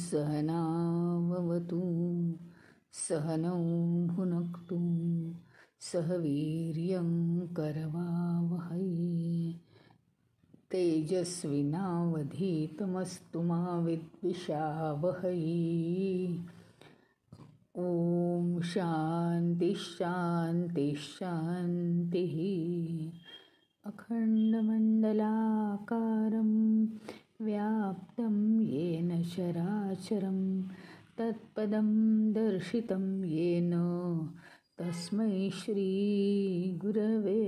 सहनाववतु सहनौ भुनक्तु सह वीर्यं करवावहै तेजस्विनावधीतमस्तु मा विद्विषावहै। ओम शांति शांति शांति। अखंडमंडलाकारं व्याप्तं येन चराचरं तत्पदं दर्शितं येन तस्मै श्री गुरवे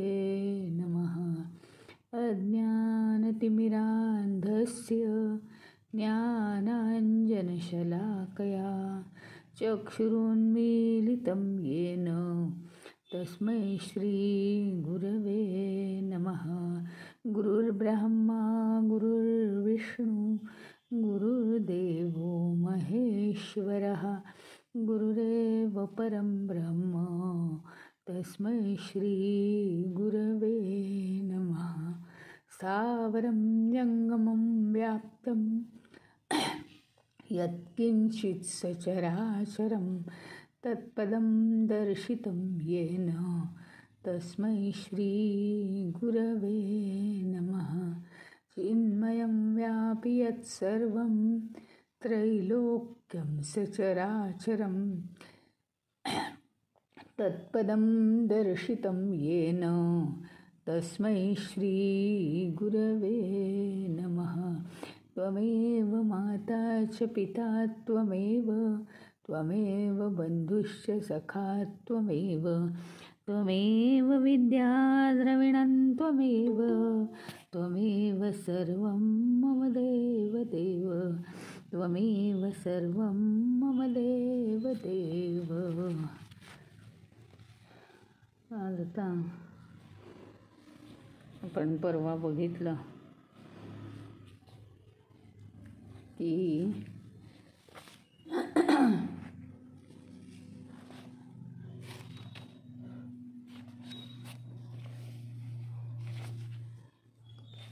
नमः। अज्ञानतिमिरान्धस्य ज्ञानाञ्जनशलाकया चक्षुरुन्मीलितं येन तस्मै श्री गुरवे नमः। गुरुर्ब्रह्मा गुरुर्विष्णु गुरुर्देवो महेश्वरः गुरुरेव परं ब्रह्म तस्मै श्री गुरवे नमः। स्थावरं जंगमं व्याप्तं यत्किंचित् सचराचरं तत्पदं दर्शितं येन तस्मै श्री गुरवे नमः। चिन्मयं व्यापि यत्सर्वं त्रैलोक्यं सचराचरं तत्पदं दर्शितं येन तस्मै श्री गुरवे नमः। त्वमेव माता च पिता त्वमेव त्वमेव बन्धुश्च सखा त्वमेव त्वमेव विद्या द्रविणं त्वमेव त्वमेव सर्वं मम देवदेव त्वमेव सर्वं मम देवदेव। आता आपण परवा बघितलं की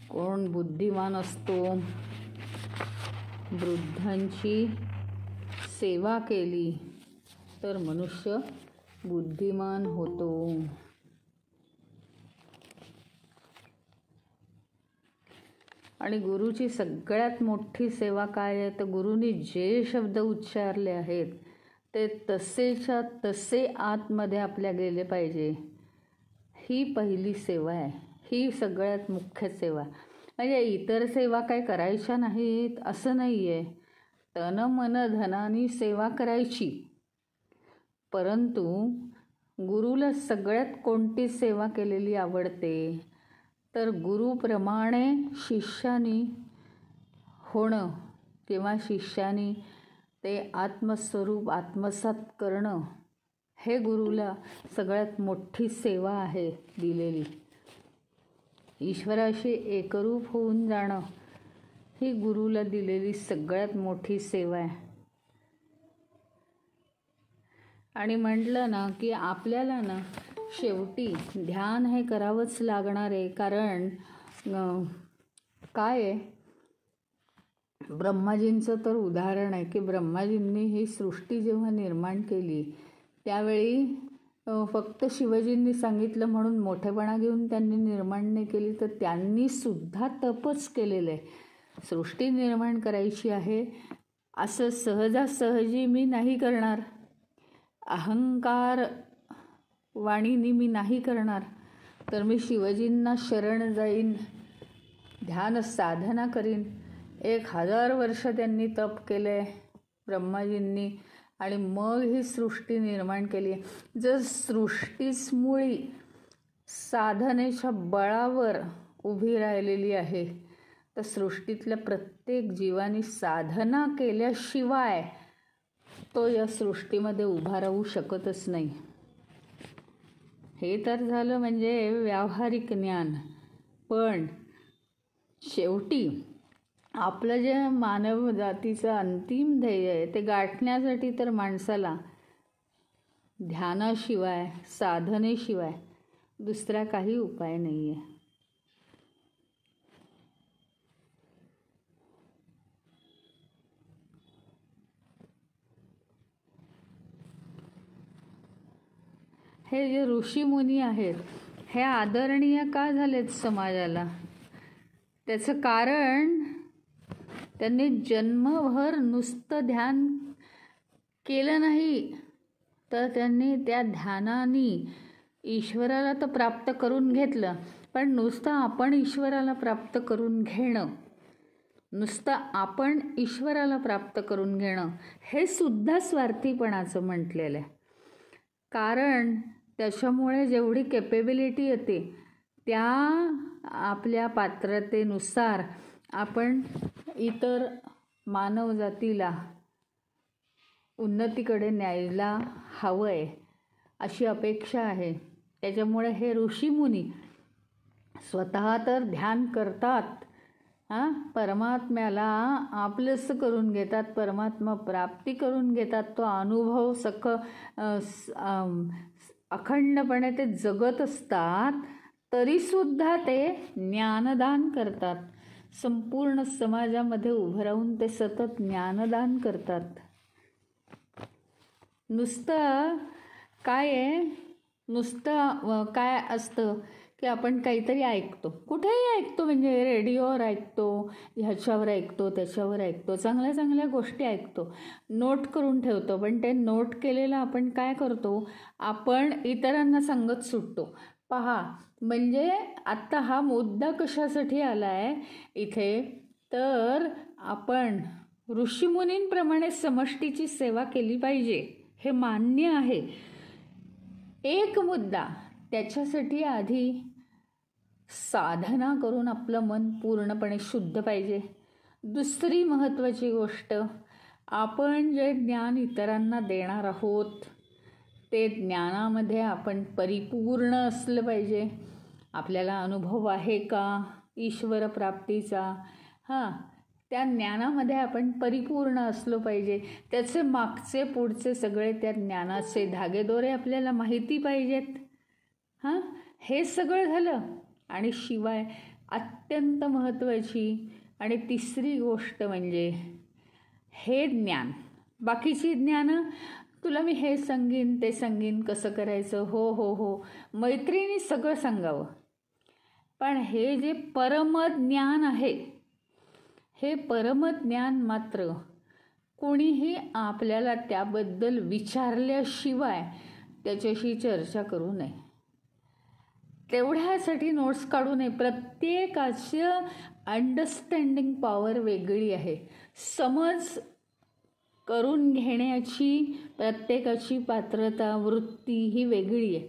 कोण बुद्धिमान असतो? वृद्धांची सेवा केली तर मनुष्य बुद्धिमान होतो। आणि गुरुची सगळ्यात मोठी सेवा काय आहे? तर गुरुनी जे शब्द उच्चारले आहेत ते तसेच्या तसे आतमध्ये आपल्या गेले पाहिजे। ही पहिली सेवा आहे, ही सगळ्यात मुख्य सेवा। म्हणजे इतर सेवा काय करायच्या नाहीत असं नाही आहे, तन मन धनानी सेवा करायची, परंतु गुरुला सगळ्यात कोणती सेवा केलेली आवडते? तर गुरुप्रमाणे शिष्यानी होणं किंवा शिष्यानी ते आत्मस्वरूप आत्मसात करणं, हे गुरुला सगळ्यात मोठी सेवा आहे दिलेली। ईश्वराशी एकरूप होऊन जाणं ही गुरुला दिलेली सगळ्यात मोठी सेवा आहे। आणि म्हटलं ना की आपल्याला ना शेवटी ध्यान हे करावंच लागणार आहे। कारण काय आहे, ब्रह्माजींचं तर उदाहरण आहे की ब्रह्माजींनी ही सृष्टी जेव्हा निर्माण केली त्यावेळी फक्त शिवजींनी सांगितलं म्हणून मोठेपणा घेऊन त्यांनी निर्माण नाही केली, तर त्यांनी सुद्धा तपच केलेलं आहे। सृष्टी निर्माण करायची आहे असं सहजासहजी मी नाही करणार, अहंकार वाणीनी मी नाही करणार, तर मी शिवजींना शरण जाईन, ध्यान साधना करीन। 1000 वर्ष त्यांनी तप केले ब्रह्माजींनी आणि मग ही सृष्टी निर्माण केली। जर सृष्टीच मुळी साधनेच्या बळावर उभी राहिलेली आहे तर सृष्टीतल्या प्रत्येक जीवानी साधना केल्याशिवाय तो या सृष्टीमध्ये उभा राहू शकतच नाही। हे तर झालं म्हणजे व्यावहारिक ज्ञान, पण शेवटी आपलं जे मानव जातीचं अंतिम ध्येय आहे ते गाठण्यासाठी तर माणसाला ध्यानाशिवाय साधनेशिवाय दुसरा काही उपाय नाही आहे। हे जे ऋषीमुनी आहेत हे आदरणीय का झालेत समाजाला? त्याचं कारण त्यांनी जन्मभर नुसतं ध्यान केलं नाही, तर त्यांनी त्या ध्यानाने ईश्वराला तर प्राप्त करून घेतलं, पण नुसतं आपण ईश्वराला प्राप्त करून घेणं, नुसतं आपण ईश्वराला प्राप्त करून घेणं हे सुद्धा स्वार्थीपणाचं म्हटलेलं आहे. कारण त्याच्यामुळे जेवढी कॅपेबिलिटी येते त्या आपल्या पात्रतेनुसार आपण इतर मानवजातीला उन्नतीकडे न्यायला हवं आहे अशी अपेक्षा आहे. त्याच्यामुळे हे ऋषीमुनी स्वतः तर ध्यान करतात, परमात्म्याला आपलंसं करून घेतात, परमात्मा प्राप्ती करून घेतात, तो अनुभव अखंडपणे ते जगत असतात, तरीसुद्धा ते ज्ञानदान करतात. संपूर्ण समाजामध्ये उभं राहून ते सतत ज्ञानदान करतात. नुसतं काय आहे, नुसतं काय असतं की आपण काहीतरी ऐकतो, कुठेही ऐकतो, म्हणजे रेडिओवर ऐकतो, ह्याच्यावर ऐकतो, त्याच्यावर ऐकतो, चांगल्या चांगल्या गोष्टी ऐकतो, नोट करून ठेवतो, पण ते नोट केलेलं आपण काय करतो, आपण इतरांना सांगत सुटतो. पहा, म्हणजे आत्ता हा मुद्दा कशासाठी आला आहे इथे, तर आपण ऋषीमुनींप्रमाणे समष्टीची सेवा केली पाहिजे, हे मान्य आहे. एक मुद्दा, त्याच्यासाठी आधी साधना करून आपलं मन पूर्णपणे शुद्ध पाहिजे. दुसरी महत्त्वाची गोष्ट, आपण जे ज्ञान इतरांना देणार आहोत ते ज्ञानामध्ये आपण परिपूर्ण असलं पाहिजे. आपल्याला अनुभव आहे का ईश्वर प्राप्तीचा, त्या ज्ञानामध्ये आपण परिपूर्ण असलो पाहिजे. त्याचे मागचे पुढचे सगळे त्या ज्ञानाचे धागेदोरे आपल्याला माहिती पाहिजेत. हे सगळं झालं, आणि शिवाय अत्यंत महत्त्वाची आणि तिसरी गोष्ट म्हणजे हे ज्ञान. बाकीची ज्ञानं तुला मी हे सांगीन, ते सांगीन, कसं करायचं, हो हो हो, मैत्रिणी सगळं सांगावं, पण हे जे परमज्ञान आहे, हे परमज्ञान मात्र कोणीही आपल्याला त्याबद्दल विचारल्याशिवाय त्याच्याशी चर्चा करू नये. तेवढ्यासाठी नोट्स काढू नये. प्रत्येकाचं अंडरस्टँडिंग पॉवर वेगळी आहे, समज करून घेण्याची प्रत्येकाची पात्रता वृत्ती ही वेगळी आहे.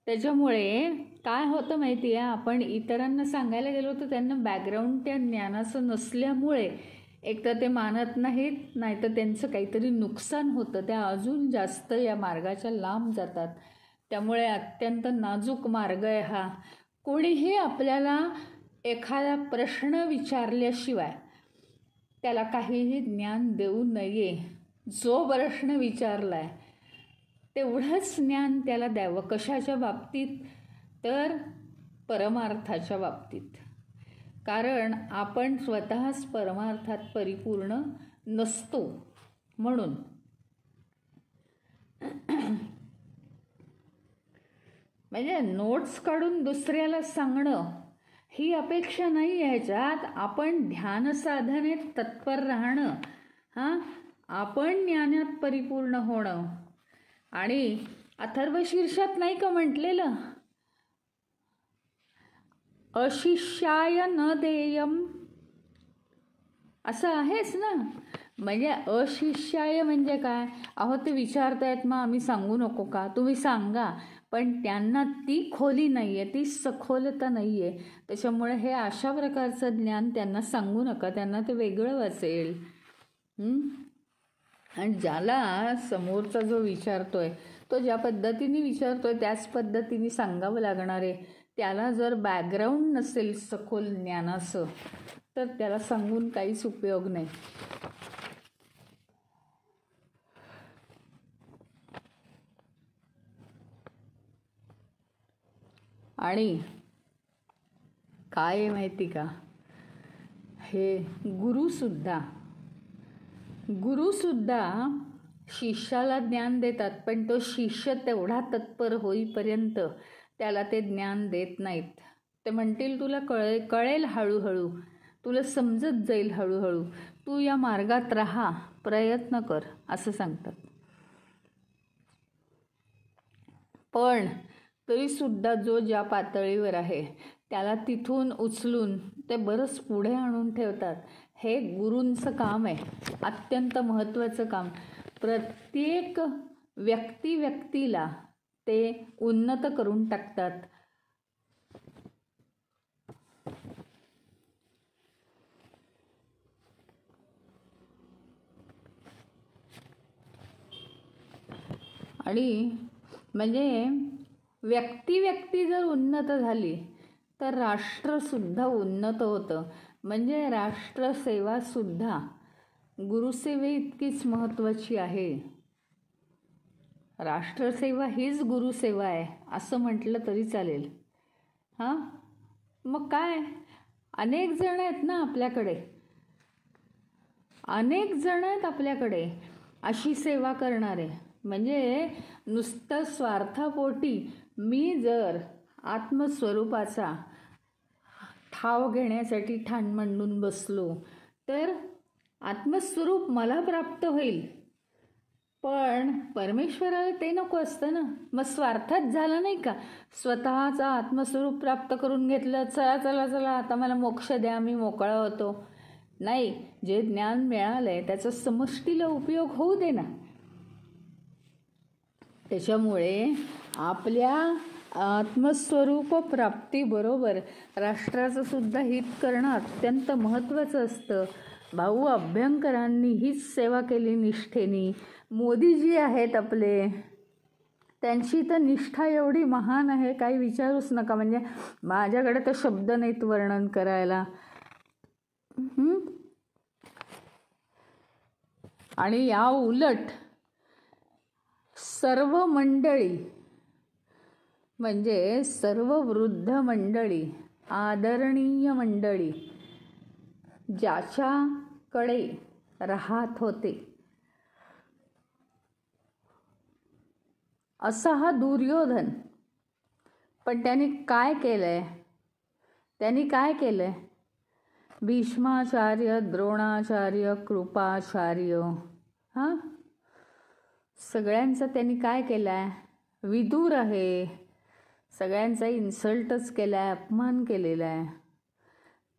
त्याच्यामुळे काय होतं माहिती आहे, आपण इतरांना सांगायला गेलो तर त्यांना बॅकग्राऊंड त्या ज्ञानाचं नसल्यामुळे एकतर ते मानत नाहीत, नाहीतर त्यांचं काहीतरी नुकसान होतं, त्या अजून जास्त या मार्गाच्या लांब जातात. त्यामुळे अत्यंत नाजूक मार्ग आहे हा. कोणीही आपल्याला एखादा प्रश्न विचारल्याशिवाय त्याला काहीही ज्ञान देऊ नये. जो प्रश्न विचारला आहे तेवढंच ज्ञान त्याला द्यावं. कशाच्या बाबतीत, तर परमार्थाच्या बाबतीत. कारण आपण स्वतःच परमार्थात परिपूर्ण नसतो. म्हणून म्हणजे नोट्स काढून दुसऱ्याला सांगणं ही अपेक्षा नाही आहे ह्याच्यात. आपण ध्यान साधनेत तत्पर राहणं, आपण ज्ञानात परिपूर्ण होणं. आणि अथर्वशीर्षात नाही का म्हटलेलं, अशिष्याय न देयम, असं आहेच ना. म्हणजे अशिष्याय म्हणजे काय, अहो ते विचारतायत मग आम्ही सांगू नको का, तुम्ही सांगा, पण त्यांना ती खोली नाही आहे, ती सखोलता नाही आहे. त्याच्यामुळे हे अशा प्रकारचं ज्ञान त्यांना सांगू नका, त्यांना ते वेगळं वाचेल. आणि ज्याला समोरचा जो विचारतोय तो ज्या पद्धतीने विचारतोय त्याच पद्धतीने सांगावं लागणार आहे. त्याला जर बॅकग्राऊंड नसेल सखोल ज्ञानाचं तर त्याला सांगून काहीच उपयोग नाही. आणि काय आहे माहिती का, हे गुरुसुद्धा शिष्याला ज्ञान देतात, पण तो शिष्य तेवढा तत्पर होईपर्यंत त्याला ते ज्ञान देत नाहीत. ते म्हणतील तुला कळेल हळूहळू, तुला समजत जाईल हळूहळू, तू या मार्गात राहा, प्रयत्न कर, असं सांगतात. पण तरीसुद्धा जो ज्या पातळीवर आहे त्याला तिथून उचलून ते बरंच पुढे आणून ठेवतात. हे गुरूंचं काम आहे, अत्यंत महत्त्वाचं काम. प्रत्येक व्यक्तीला ते उन्नत करून टाकतात. आणि म्हणजे व्यक्ती जर उन्नत झाली तर राष्ट्रसुद्धा उन्नत होतं. म्हणजे राष्ट्रसेवासुद्धा गुरुसेवे इतकीच महत्त्वाची आहे. राष्ट्रसेवा हीच गुरुसेवा आहे असं म्हटलं तरी चालेल. हां, मग काय, अनेक जण आहेत ना आपल्याकडे, अनेक जण आहेत आपल्याकडे अशी सेवा करणारे. म्हणजे नुसतं स्वार्थापोटी मी जर आत्मस्वरूपाचा ठाव घेण्यासाठी ठाण मांडून बसलो तर आत्मस्वरूप मला प्राप्त होईल, पण परमेश्वराला ते नको असतं ना. मग स्वार्थात झालं नाही का, स्वतःचा आत्मस्वरूप प्राप्त करून घेतलं, चला चला चला आता मला मोक्ष द्या, मी मोकळा होतो. नाही, जे ज्ञान मिळालंय त्याचा समष्टीला उपयोग होऊ दे ना. त्याच्यामुळे आपल्या आत्मस्वरूप प्राप्तीबरोबर राष्ट्राचं सुद्धा हित करणं अत्यंत महत्त्वाचं असतं. भाऊ अभ्यंकरांनी हीच सेवा केली निष्ठेनी. मोदीजी आहेत आपले, त्यांची तर निष्ठा एवढी महान आहे, काही विचारूच नका. म्हणजे माझ्याकडे तर शब्द नाहीत वर्णन करायला. आणि या उलट सर्व मंडळी, म्हणजे सर्व वृद्ध मंडळी, आदरणीय मंडळी ज्याच्याकडे राहत होते असा हा दुर्योधन. पण त्यांनी काय केलंय, भीष्माचार्य, द्रोणाचार्य, कृपाचार्य, हां, सगळ्यांचा त्यांनी काय केलं आहे, विदूर आहे, सगळ्यांचा इन्सल्टच केला आहे, अपमान केलेला आहे.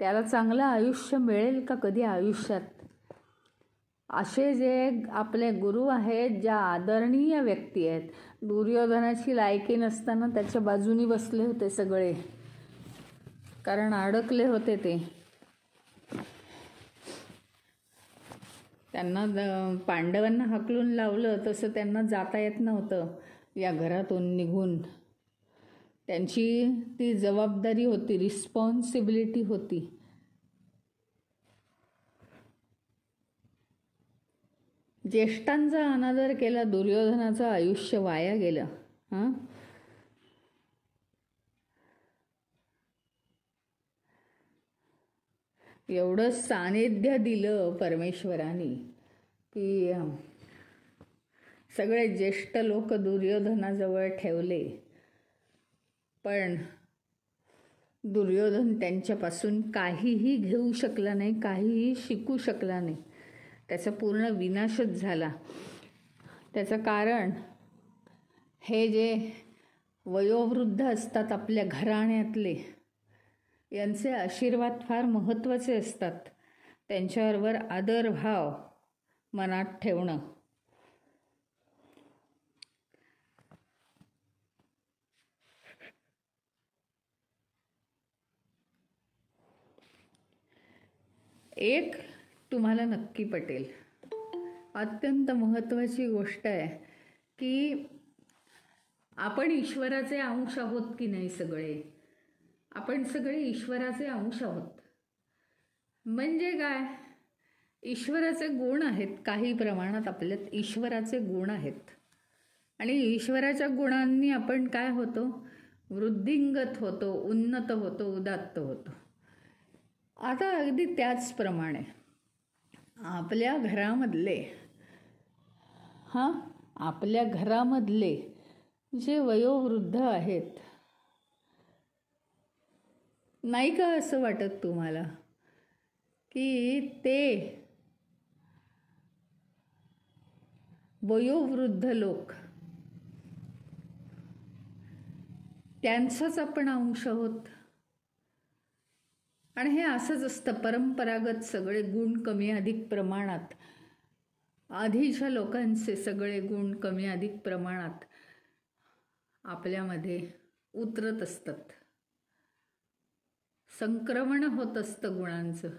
त्याला चांगलं आयुष्य मिळेल का कधी आयुष्यात? असे जे आपले गुरु आहेत, ज्या आदरणीय व्यक्ती आहेत, दुर्योधनाची लायकी नसताना त्याच्या बाजूनी बसले होते सगळे, कारण अडकले होते ते. त्यांना पांडवांना हाकलून लावलं तसं त्यांना जाता येत नव्हतं या घरातून निघून. त्यांची ती जबाबदारी होती, रिस्पॉन्सिबिलिटी होती. ज्येष्ठांचा अनादर केला, दुर्योधनाचं आयुष्य वाया गेलं. हां, एवढं सानिध्य दिलं परमेश्वराने की सगळे ज्येष्ठ लोक दुर्योधनाजवळ ठेवले, पण दुर्योधन त्यांच्यापासून काहीही घेऊ शकला नाही, काहीही शिकू शकला नाही. त्याचा पूर्ण विनाशच झाला. त्याचं कारण हे जे वयोवृद्ध असतात आपल्या घराण्यातले, यांचे आशीर्वाद फार महत्त्वाचे असतात. त्यांच्याबरोबर आदरभाव मनात ठेवणं. एक तुम्हाला नक्की पटेल, अत्यंत महत्त्वाची गोष्ट आहे की आपण ईश्वराचे अंश आहोत की नाही. आपण सगळे ईश्वराचे अंश आहोत. म्हणजे काय, ईश्वराचे गुण आहेत, काही प्रमाणात आपल्यात ईश्वराचे गुण आहेत. आणि ईश्वराच्या गुणांनी आपण काय होतो, वृद्धिंगत होतो, उन्नत होतो, उदात्त होतो. आता अगदी त्याचप्रमाणे आपल्या घरामधले हां, आपल्या घरामधले जे वयोवृद्ध आहेत, नाही का असं वाटत तुम्हाला की ते वयोवृद्ध लोक त्यांचाच आपण अंश आहोत? आणि हे असंच असतं, परंपरागत सगळे गुण कमी अधिक प्रमाणात, आधीच्या लोकांचे सगळे गुण कमी अधिक प्रमाणात आपल्यामध्ये उतरत असतात, संक्रमण होत असतं गुणांचं.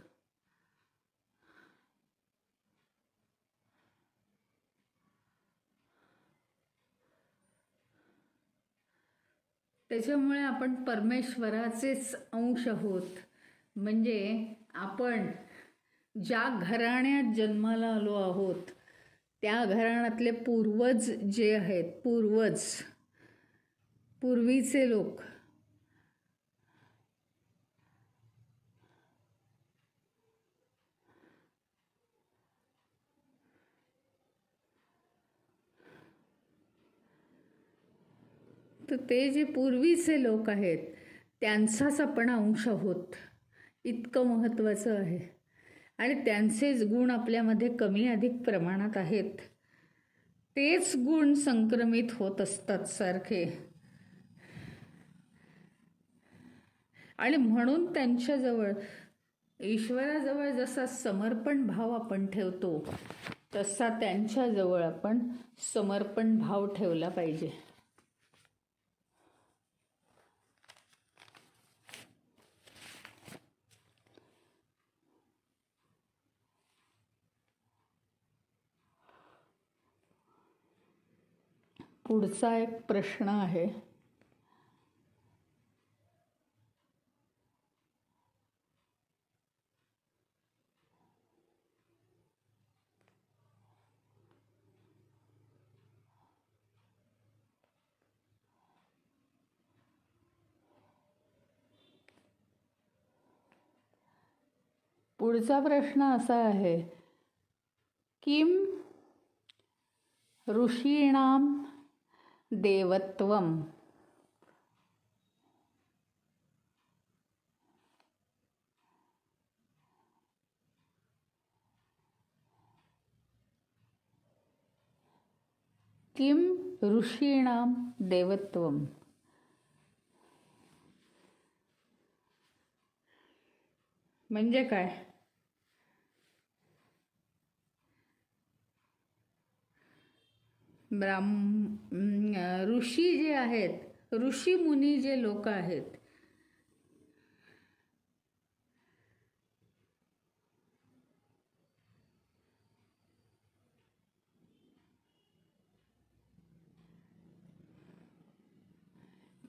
त्याच्यामुळे आपण परमेश्वराचेच अंश आहोत. म्हणजे आपण ज्या घराण्यात जन्माला आलो आहोत त्या घराण्यातले पूर्वज जे आहेत, पूर्वीचे लोक, तर ते जे पूर्वीचे लोक आहेत त्यांचाच आपण अंश आहोत, इतकं महत्त्वाचं आहे. आणि त्यांचेच गुण आपल्यामध्ये कमी अधिक प्रमाणात आहेत. तेच गुण संक्रमित होत असतात सारखे. आणि म्हणून त्यांच्याजवळ, ईश्वराजवळ जसा समर्पण भाव आपण ठेवतो तसा त्यांच्याजवळ आपण समर्पण भाव ठेवला पाहिजे. पुढचा एक प्रश्न आहे, पुढचा प्रश्न असा आहे, किम ऋषीणाम देवत्वम? किम ऋषीणाम देवत्वम म्हणजे काय? ऋषी जे आहेत, ऋषी मुनी जे लोक आहेत,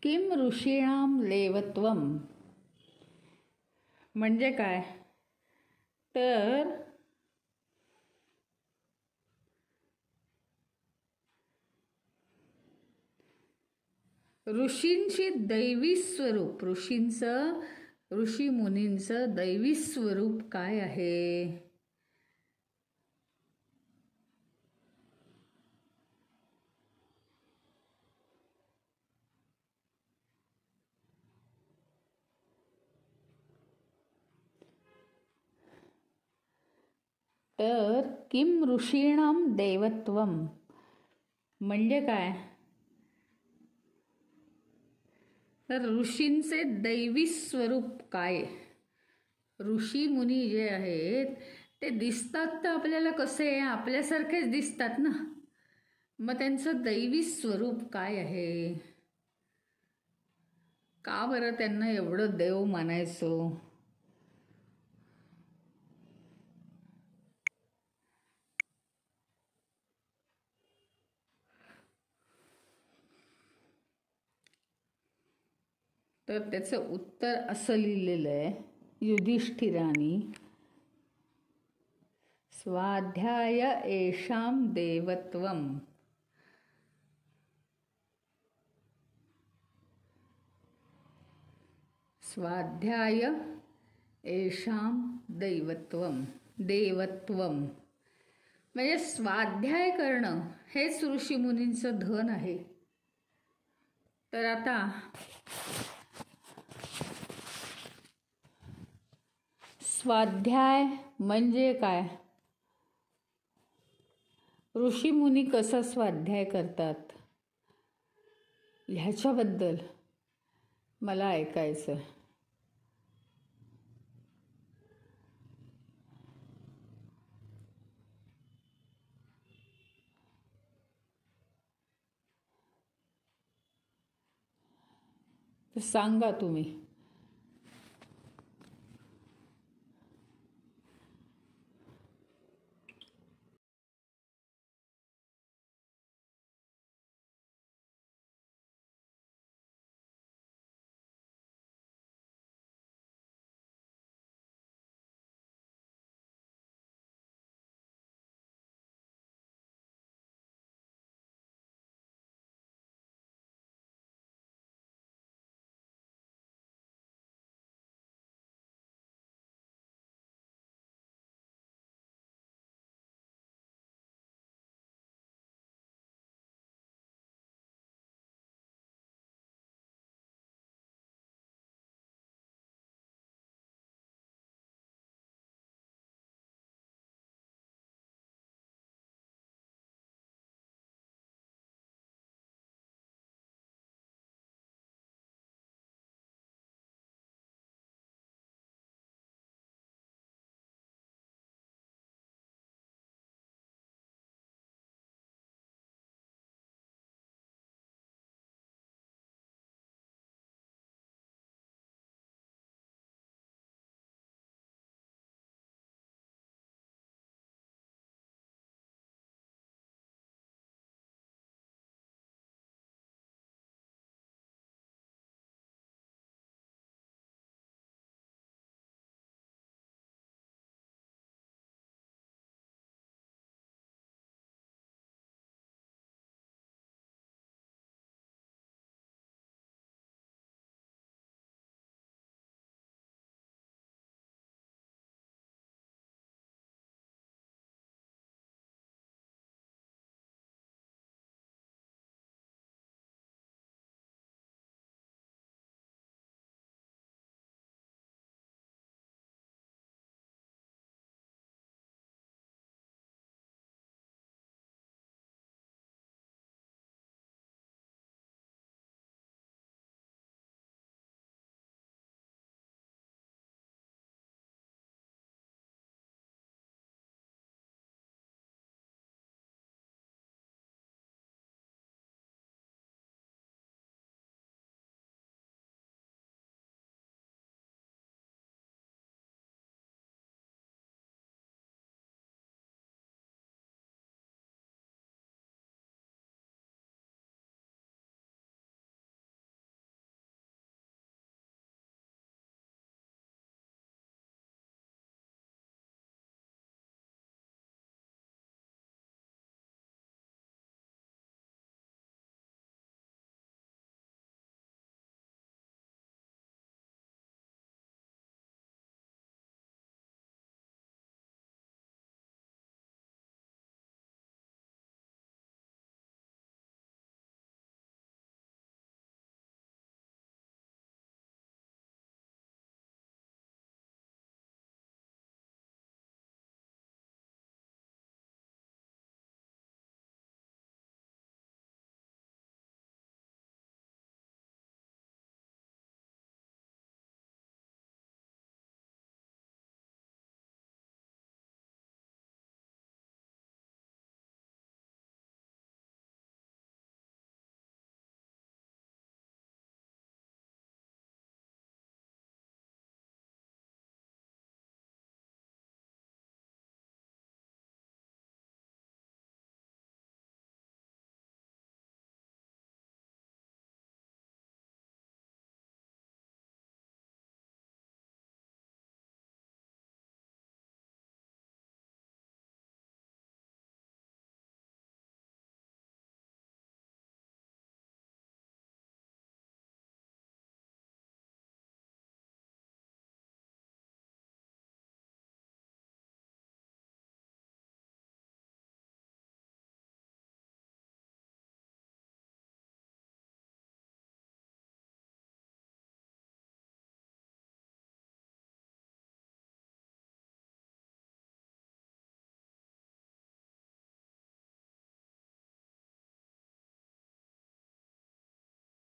किम ऋषीणाम देवत्वम म्हणजे काय? तर ऋषींची दैवी स्वरूप, ऋषी मुनींचं दैवी स्वरूप काय आहे? तर किम ऋषीणाम देवत्वम म्हणजे काय? तर ऋषींचे दैवी स्वरूप काय? ऋषी मुनी जे आहेत ते दिसतात तर आपल्याला कसे, आपल्यासारखेच दिसतात ना. मग त्यांचं दैवी स्वरूप काय आहे? का बरं त्यांना एवढं देव मानायचं? तर त्याचं उत्तर असं लिहिलेलं आहे युधिष्ठिरानी, स्वाध्याय येषाम देवत्वम. स्वाध्याय येषाम देवत्वम म्हणजे स्वाध्याय करणं हेच ऋषीमुनींचं धन आहे. तर आता स्वाध्याय म्हणजे काय, ऋषीमुनी कसा स्वाध्याय करतात ह्याच्याबद्दल मला ऐकायचं. तर सांगा तुम्ही.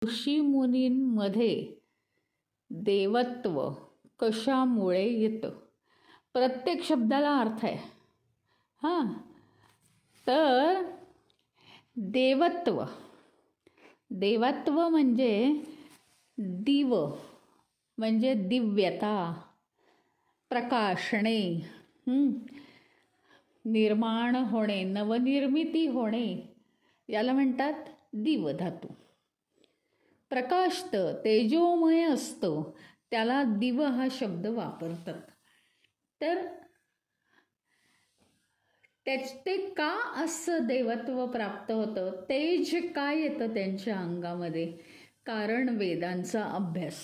ऋषीमुनींमध्ये देवत्व कशामुळे येतं? प्रत्येक शब्दाला अर्थ आहे. हां, तर देवत्व देवत्व म्हणजे दिव म्हणजे दिव्यता, प्रकाशणे, निर्माण होणे, नवनिर्मिती होणे, याला म्हणतात दिवधातू. प्रकाशतं, तेजोमय असतं, त्याला दिव हा शब्द वापरतात. तर ते का असं देवत्व प्राप्त होतं, तेज काय येतं त्यांच्या अंगामध्ये? कारण वेदांचा अभ्यास.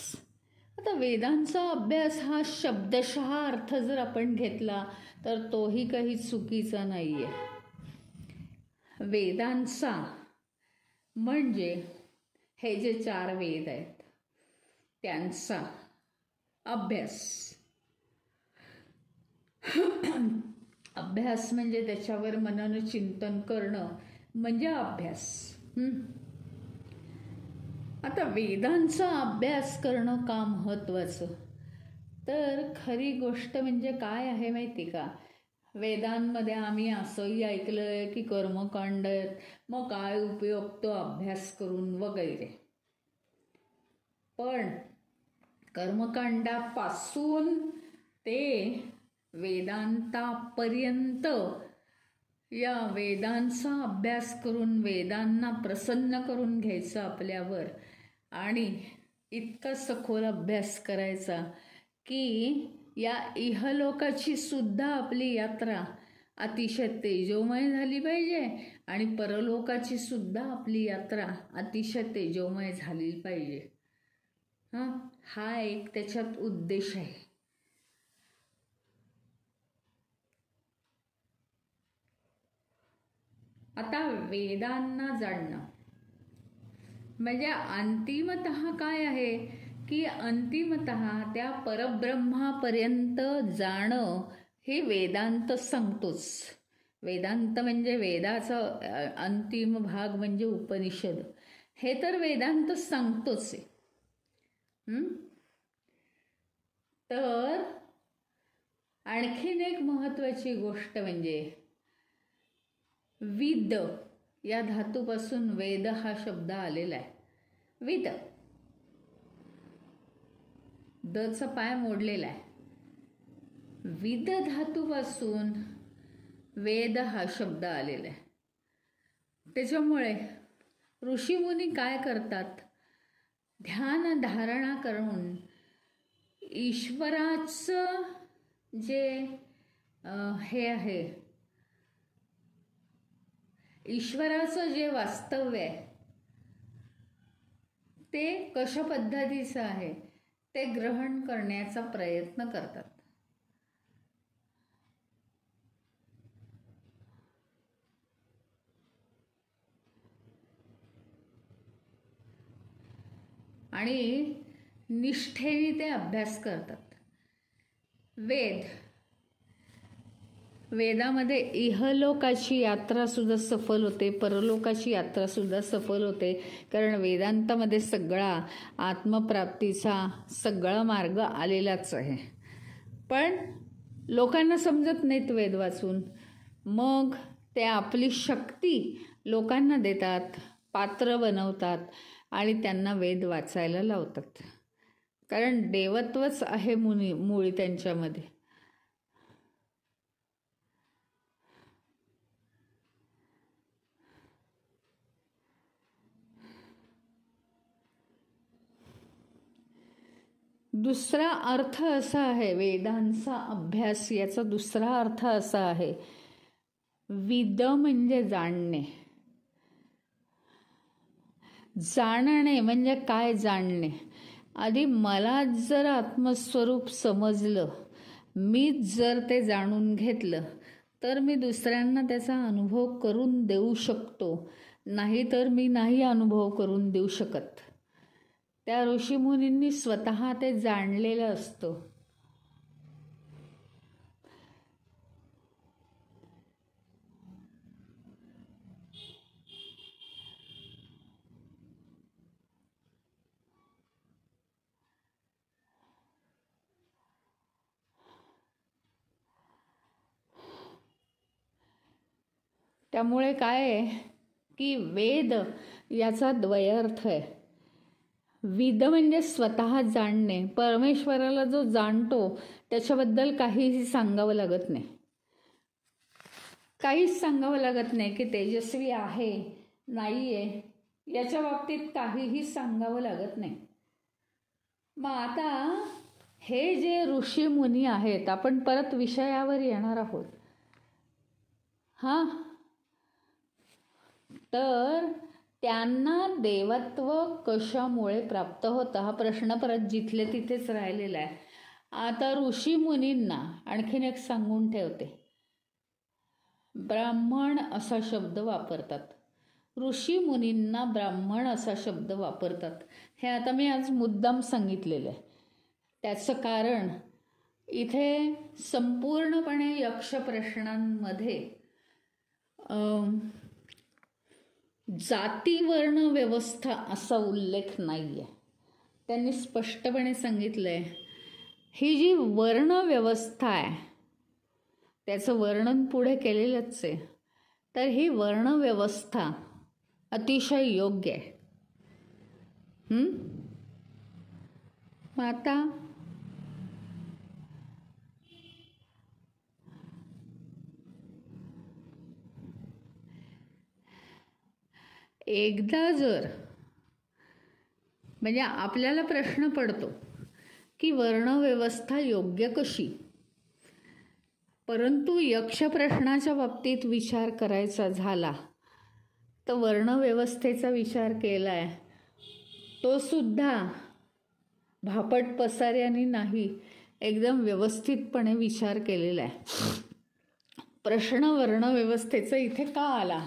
आता वेदांचा अभ्यास हा शब्दशः अर्थ जर आपण घेतला तर तोही काही चुकीचा नाही आहे. वेदांचा म्हणजे हे जे 4 वेद आहेत त्यांचा अभ्यास. अभ्यास म्हणजे त्याच्यावर मनन चिंतन करणं म्हणजे अभ्यास. आता वेदांचा अभ्यास करणं का महत्त्वाचं? तर खरी गोष्ट म्हणजे काय आहे माहिती का? वेदांमध्ये आम्ही असंही ऐकलं आहे की कर्मकांड आहेत, मग काय उपयोग तो अभ्यास करून वगैरे. पण कर्मकांडापासून ते वेदांतापर्यंत या वेदांचा अभ्यास करून वेदांना प्रसन्न करून घ्यायचं आपल्यावर आणि इतका सखोल अभ्यास करायचा की या इहलोकाची सुद्धा आपली यात्रा अतिशय तेजोमय झाली पाहिजे आणि परलोकाची सुद्धा आपली यात्रा अतिशय तेजोमय झाली पाहिजे. हा एक त्याच्यात उद्देश आहे. आता वेदांना जाणणं म्हणजे अंतिमतः काय आहे की अंतिमतः त्या परब्रह्मापर्यंत जाणं हे वेदांत सांगतोच. वेदांत म्हणजे वेदाचा अंतिम भाग म्हणजे उपनिषद, हे तर वेदांत सांगतोच आहे. तर आणखीन एक महत्त्वाची गोष्ट म्हणजे विद या धातूपासून वेद हा शब्द आलेला आहे. विद, दचा पाय मोडलेला आहे. विद धातूपासून वेद हा शब्द आलेला आहे. त्याच्यामुळे ऋषीमुनी काय करतात? ध्यान धारणा करून ईश्वराचं जे हे आहे, ईश्वराचं जे वास्तव्य आहे ते कशा पद्धतीचं आहे ते ग्रहण करण्याचा प्रयत्न करतात. आणि निष्ठेने ते अभ्यास करतात. वेदामध्ये इहलोकाची यात्रा सुद्धा सफल होते, परलोकाची यात्रा सुद्धा सफल होते. कारण वेदांतामध्ये सगळा आत्मप्राप्तीचा सगळा मार्ग आलेलाच आहे. पण लोकांना समजत नाहीत वेद वाचून, मग ते आपली शक्ती लोकांना देतात, पात्र बनवतात आणि त्यांना वेद वाचायला लावतात. कारण देवत्वच आहे मुळी त्यांच्यामध्ये. दुसरा अर्थ असा आहे वेदांचा अभ्यास, याचा दुसरा अर्थ असा आहे विद म्हणजे जाणणे. जाणणे म्हणजे काय? जाणणे आधी मला जर आत्मस्वरूप समजलं, मीच जर ते जाणून घेतलं तर मी दुसऱ्यांना त्याचा अनुभव करून देऊ शकतो, नाही तर मी नाही अनुभव करून देऊ शकत. त्या ऋषीमुनींनी स्वतः ते जाणलेलं असतं. त्यामुळे काय आहे की वेद याचा द्वयार्थ आहे. विद म्हणजे स्वतः जाणणे. परमेश्वराला जो जाणतो त्याच्याबद्दल काहीही सांगावं लागत नाही. काहीच सांगावं लागत नाही की तेजस्वी आहे नाही आहे, याच्या बाबतीत काहीही सांगावं लागत नाही. मग आता हे जे ऋषी मुनी आहेत, आपण परत विषयावर येणार आहोत. तर त्यांना देवत्व कशामुळे प्राप्त होतं हा प्रश्न परत जिथले तिथेच राहिलेला आहे. आता ऋषी मुनींना आणखीन एक सांगून ठेवते. ब्राह्मण असा शब्द वापरतात. ऋषी मुनींना ब्राह्मण असा शब्द वापरतात. हे आता मी आज मुद्दाम सांगितलेलं आहे. त्याचं कारण इथे संपूर्णपणे यक्ष प्रश्नांमध्ये जातीवर्ण व्यवस्था असा उल्लेख नाही आहे. त्यांनी स्पष्टपणे सांगितलं आहे ही जी वर्ण व्यवस्था आहे त्याचं वर्णन पुढे केलेलंच आहे. तर ही वर्ण व्यवस्था अतिशय योग्य आहे. मग आता एकदा जर म्हणजे आपल्याला प्रश्न पडतो की वर्णव्यवस्था योग्य कशी, परंतु यक्ष प्रश्नाच्या बाबतीत विचार करायचा झाला तर वर्णव्यवस्थेचा विचार केला आहे तो सुद्धा भापट पसाऱ्याने नाही, एकदम व्यवस्थितपणे विचार केलेला आहे. प्रश्न वर्णव्यवस्थेचा इथे का आला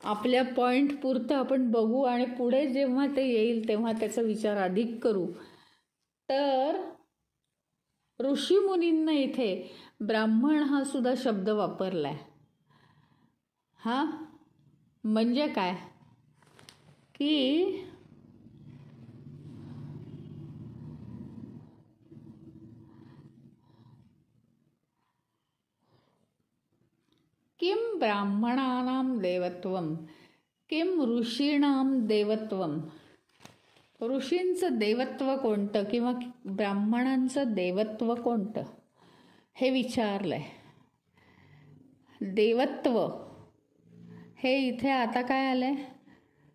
आपल्या पॉईंट पुरतं आपण बघू आणि पुढे जेव्हा ते येईल तेव्हा त्याचा विचार अधिक करू. तर ऋषीमुनींना इथे ब्राह्मण हा सुद्धा शब्द वापरलाय. म्हणजे काय की किम ब्राह्मणानां देवत्वम किम ऋषीणां देवत्वम. ऋषींचं देवत्व कोणतं किंवा ब्राह्मणांचं देवत्व कोणतं हे विचारलंय. देवत्व हे इथे आता काय आलंय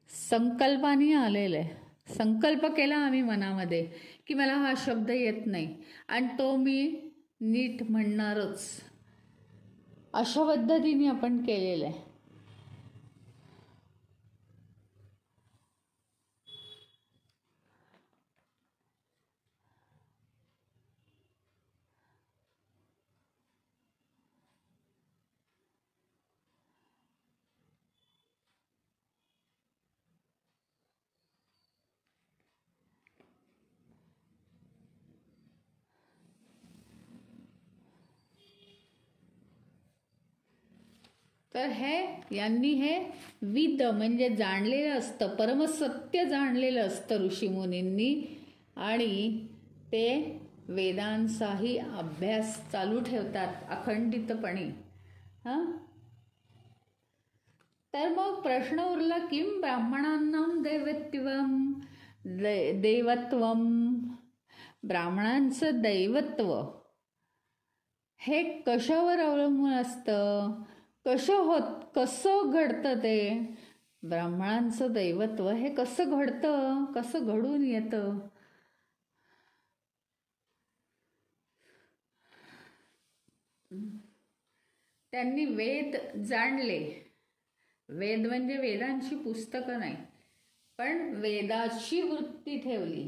संकल्पाने आलेलं आहे. संकल्प केला आम्ही मनामध्ये की मला हा शब्द येत नाही आणि तो मी नीट म्हणणारच, अशा पद्धतीने आपण केलेलं आहे. तर यांनी हे विद म्हणजे जाणलेलं असतं, परमसत्य जाणलेलं असतं ऋषीमुनींनी, आणि ते वेदांचाही अभ्यास चालू ठेवतात अखंडितपणे. तर मग प्रश्न उरला किम ब्राह्मणांनां देवत्वम. ब्राह्मणांचं दैवत्व हे कशावर अवलंबून असतं, कसं घडतं ते. ब्राह्मणांचं दैवत्व हे कसं घडतं, कसं घडून येतं. त्यांनी वेद जाणले. वेद म्हणजे वेदांची पुस्तकं नाही, पण वेदाची वृत्ती ठेवली.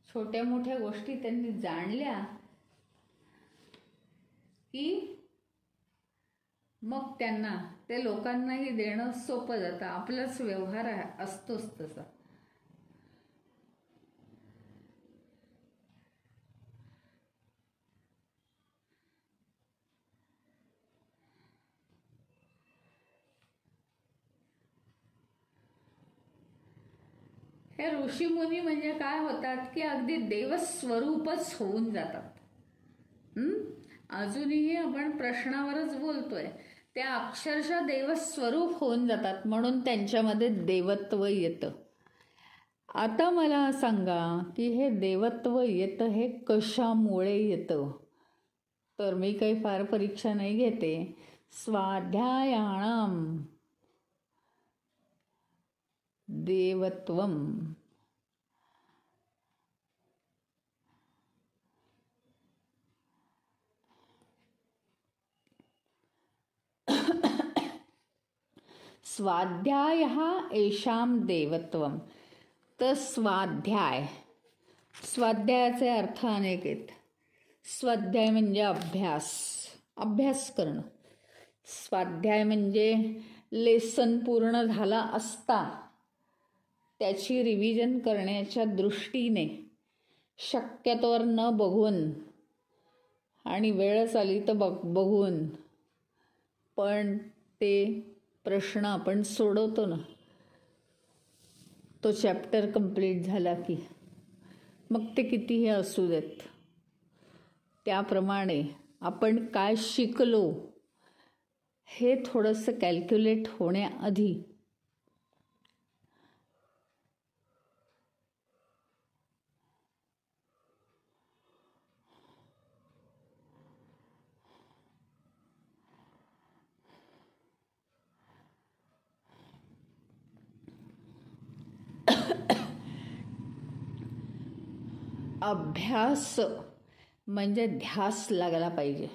छोट्या मोठ्या गोष्टी त्यांनी जाणल्या की मग त्यांना ते लोकांनाही देणं सोपं जातं. आपलाच व्यवहार असतोच तसा. हे ऋषीमुनी म्हणजे काय होतात की अगदी देवस्वरूपच होऊन जातात. अजूनही आपण प्रश्नावरच बोलतोय त्या अक्षरशः देवस्वरूप होऊन जातात, म्हणून त्यांच्यामध्ये देवत्व येतं. आता मला सांगा की हे देवत्व येतं हे कशामुळे येतं? तर मी काही फार परीक्षा नाही घेते. स्वाध्यायाणाम देवत्वम. स्वाध्याय येषाम देवत्वम. तर स्वाध्यायाचे अर्थ अनेक आहेत. स्वाध्याय म्हणजे अभ्यास करणं. स्वाध्याय म्हणजे लेसन पूर्ण झाला असता त्याची रिव्हिजन करण्याच्या दृष्टीने शक्यतोवर न बघून आणि वेळच आली तर बघून पण ते प्रश्न आपण सोडवतो ना, तो चॅप्टर कंप्लीट झाला की मग ते कितीही असू देत. त्याप्रमाणे आपण काय शिकलो हे थोडंसं कॅल्क्युलेट होण्याआधी अभ्यास म्हणजे ध्यास लागला पाहिजे.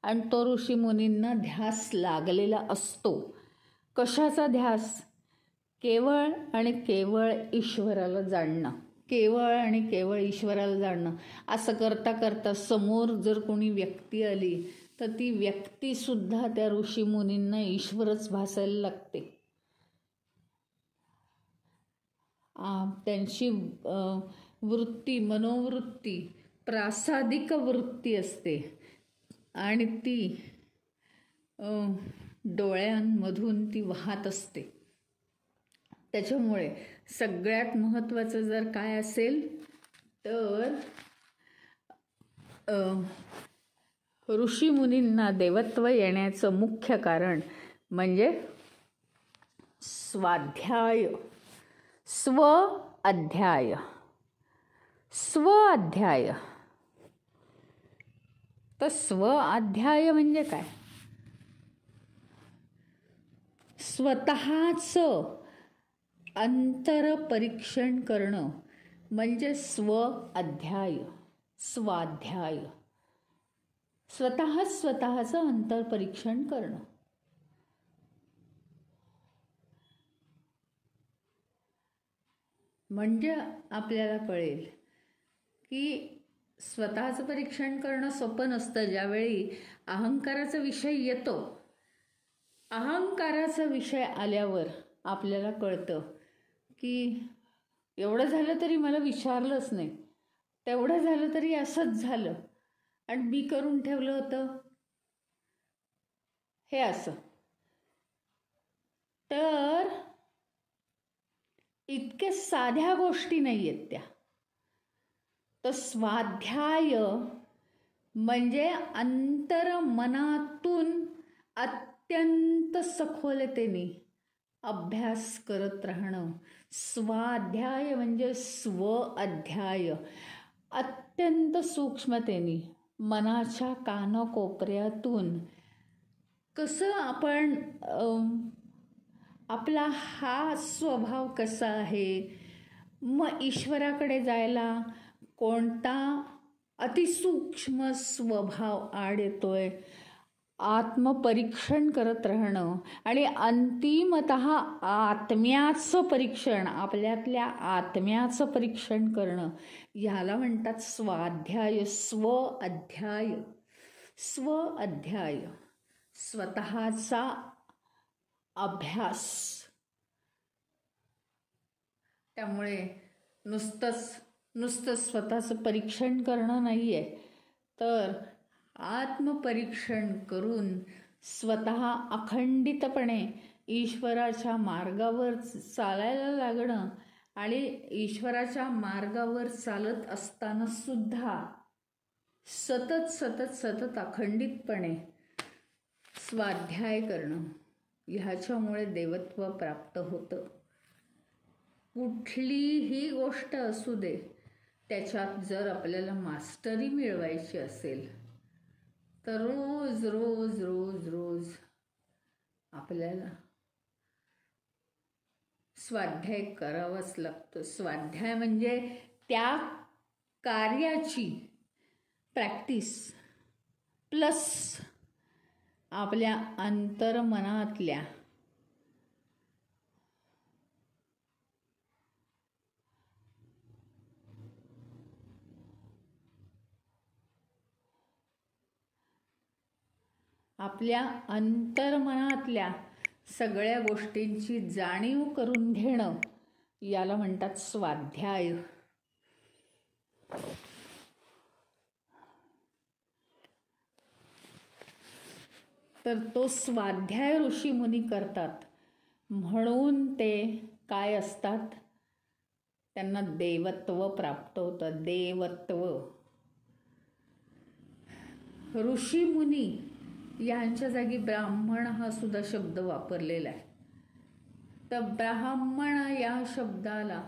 आणि तो ऋषीमुनींना ध्यास लागलेला असतो. कशाचा ध्यास? केवळ आणि केवळ ईश्वराला जाणणं. केवळ आणि केवळ ईश्वराला जाणणं. असं करता करता समोर जर कोणी व्यक्ती आली तर ती व्यक्तीसुद्धा त्या ऋषीमुनींना ईश्वरच भासायला लागते. त्यांची वृत्ती, मनोवृत्ती प्रासादिक वृत्ती असते आणि ती डोळ्यांमधून ती वाहत असते. त्याच्यामुळे सगळ्यात महत्त्वाचं जर काय असेल तर ऋषीमुनींना देवत्व येण्याचं मुख्य कारण म्हणजे स्वाध्याय, स्वाध्याय. तर स्वाध्याय म्हणजे काय? स्वतःचं अंतरपरीक्षण करणं म्हणजे स्वाध्याय. स्वतःचं अंतरपरीक्षण करणं. म्हणजे आपल्याला कळेल की स्वतःचं परीक्षण करणं सोपं नसतं. ज्यावेळी अहंकाराचा विषय येतो, अहंकाराचा विषय आल्यावर आपल्याला कळतं की एवढं झालं तरी मला विचारलंच नाही, तेवढं झालं तरी असंच झालं आणि मी करून ठेवलं होतं हे असं. तर इतक्या साध्या गोष्टी नाही आहेत त्या. तर स्वाध्याय म्हणजे अंतर्मनातून अत्यंत सखोलतेने अभ्यास करत राहणं. स्वाध्याय म्हणजे स्वाध्याय. अत्यंत सूक्ष्मतेने मनाच्या कानाकोपऱ्यातून कसं आपण आपला हा स्वभाव कसा आहे, मग ईश्वराकडे जायला कोणता अतिसूक्ष्म स्वभाव आड येतोय, आत्मपरीक्षण करत राहणं आणि अंतिमतः आत्म्याचं परीक्षण, आपल्यातल्या आत्म्याचं परीक्षण करणं, ह्याला म्हणतात स्वाध्याय. स्वाध्याय स्वतःचा अभ्यास. त्यामुळे नुसतं स्वतःचं परीक्षण करणं नाही आहे, तर आत्मपरीक्षण करून स्वतः अखंडितपणे ईश्वराच्या मार्गावर चालायला लागणं. आणि ईश्वराच्या मार्गावर चालत असताना सुद्धा सतत अखंडितपणे स्वाध्याय करणं ह्याच्यामुळे देवत्व प्राप्त होतं. कुठलीही गोष्ट असू दे, त्याच्यात जर आपल्याला मास्टरी मिळवायची असेल तर रोज रोज रोज रोज आपल्याला स्वाध्याय करावाच लागतो. स्वाध्याय म्हणजे त्या कार्याची प्रॅक्टिस प्लस आपल्या अंतर्मनातल्या सगळ्या गोष्टींची जाणीव करून घेणं याला म्हणतात स्वाध्याय. तर तो स्वाध्याय ऋषीमुनी करतात म्हणून ते काय असतात, त्यांना देवत्व प्राप्त होतं. देवत्व. ऋषीमुनी यांच्या जागी ब्राह्मण हा सुद्धा शब्द वापरलेला आहे. तर ब्राह्मण या शब्दाला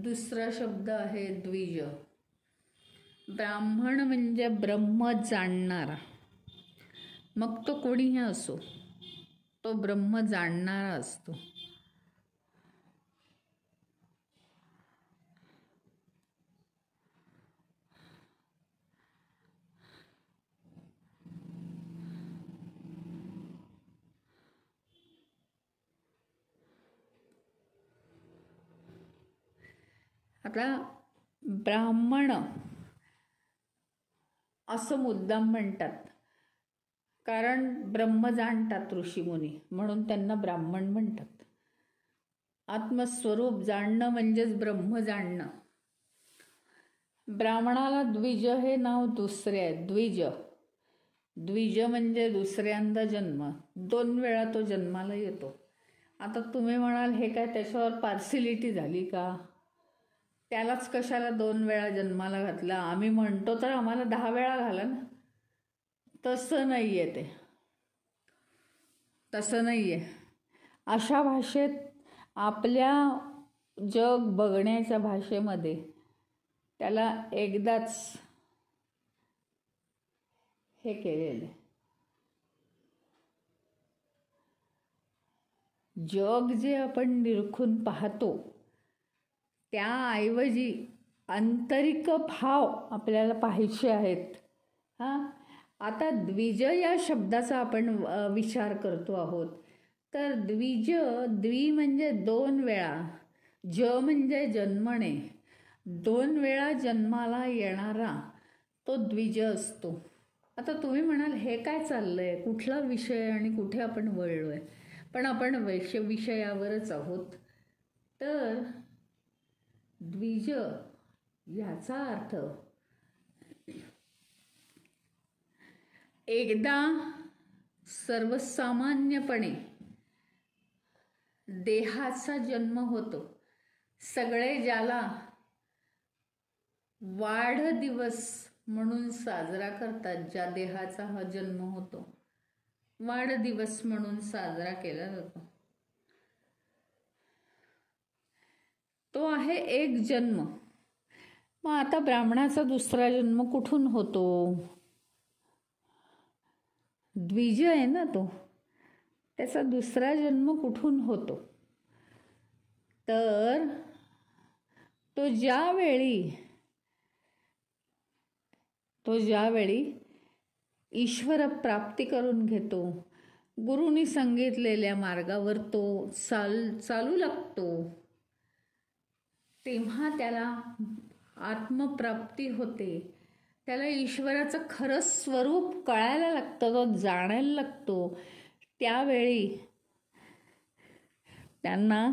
दुसरा शब्द आहे द्विज. ब्राह्मण म्हणजे ब्रह्म जाणणारा, मग तो कोणीही असो, तो ब्रह्म जाणणारा असतो. आता ब्राह्मण असं मुद्दाम म्हणतात कारण ब्रह्म जाणतात ऋषीमुनी, म्हणून त्यांना ब्राह्मण म्हणतात. आत्मस्वरूप जाणणं म्हणजेच ब्रह्म जाणणं. ब्राह्मणाला द्विज हे नाव दुसरे आहे. द्विज. द्विज म्हणजे दुसऱ्यांदा जन्म. 2 वेळा तो जन्माला येतो. आता तुम्ही म्हणाल हे काय त्याच्यावर पार्सिलिटी झाली का, त्यालाच कशाला 2 वेळा जन्माला घातला, आम्ही म्हणतो तर आम्हाला 10 वेळा घाला ना. तसं नाही आहे ते, तसं नाही आहे. अशा भाषेत आपल्या जग बघण्याच्या भाषेमध्ये त्याला एकदाच हे केलेलं आहे. जग जे आपण निरखून पाहतो त्याऐवजी आंतरिक भाव आपल्याला पाहायचे आहेत. आता द्विज या शब्दाचा आपण विचार करतो आहोत. तर द्विज, द्वि म्हणजे 2 वेळा, ज म्हणजे जन्मणे, 2 वेळा जन्माला येणारा तो द्विज असतो. आता तुम्ही म्हणाल हे काय चाललंय, कुठला विषय आणि कुठे आपण वळलो आहे. पण आपण विषयावरच आहोत. तर द्विज याचा अर्थ एकदा सर्वसामान्यपणे देहाचा जन्म होतो. सगळे ज्याला वाढदिवस म्हणून साजरा करतात, ज्या देहाचा हा जन्म होतो, वाढदिवस म्हणून साजरा केला जातो. तो आहे एक जन्म. मग आता ब्राह्मणाचा दुसरा जन्म कुठून होतो? द्विज आहे ना तो, त्याचा दुसरा जन्म कुठून होतो? तर तो ज्यावेळी ईश्वर प्राप्ती करून घेतो, गुरुनी सांगितलेल्या मार्गावर तो चालू लागतो, तेव्हा त्याला आत्मप्राप्ती होते. त्याला ईश्वराचं खरं स्वरूप कळायला लागतं, तो जाणायला लागतो. त्यावेळी त्यांना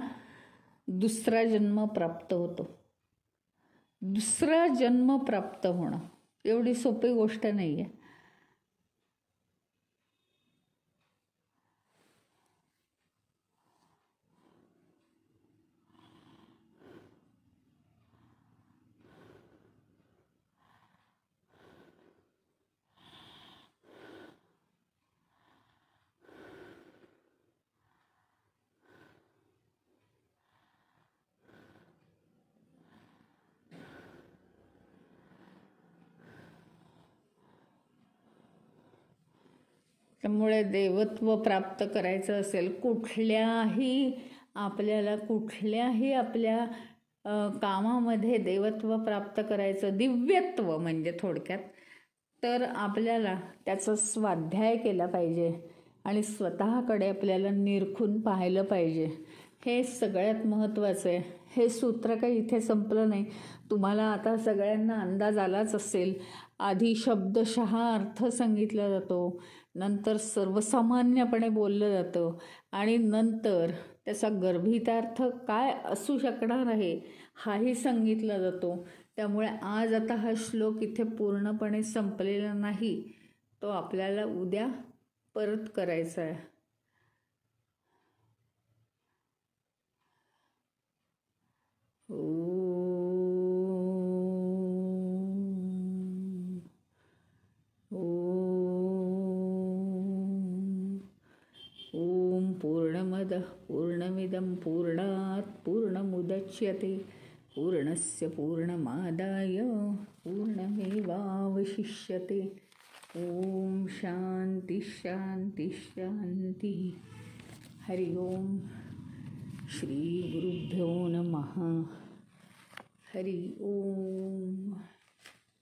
दुसरा जन्म प्राप्त होतो. दुसरा जन्म प्राप्त होणं एवढी सोपी गोष्ट नाही आहे. त्यामुळे देवत्व प्राप्त करायचं असेल, आपल्याला कुठल्याही आपल्या कामामध्ये देवत्व प्राप्त करायचं, दिव्यत्व म्हणजे थोडक्यात, तर आपल्याला त्याचा स्वाध्याय केला पाहिजे आणि स्वतःकडे आपल्याला निरखून पाहिलं पाहिजे. हे सगळ्यात महत्त्वाचं आहे. हे सूत्र काही इथे संपलं नाही. तुम्हाला आता सगळ्यांना अंदाज आलाच असेल. आधी शब्दशः अर्थ सांगितला जातो, नंतर सर्वसामान्यपणे बोललं जातं आणि नंतर त्याचा गर्भितार्थ काय असू शकणार आहे हाही सांगितला जातो. त्यामुळे आज आता हा श्लोक इथे पूर्णपणे संपलेला नाही, तो आपल्याला उद्या परत करायचा आहे. ओम पूर्णमदः पूर्णमिदं पूर्णात् पूर्णमुदच्यते पूर्णस्य पूर्णमादाय पूर्णमेवावशिष्यते. ओम शांती शांती शांती. हरि ओम. श्री गुरुभ्यो नमः. हरि ओम.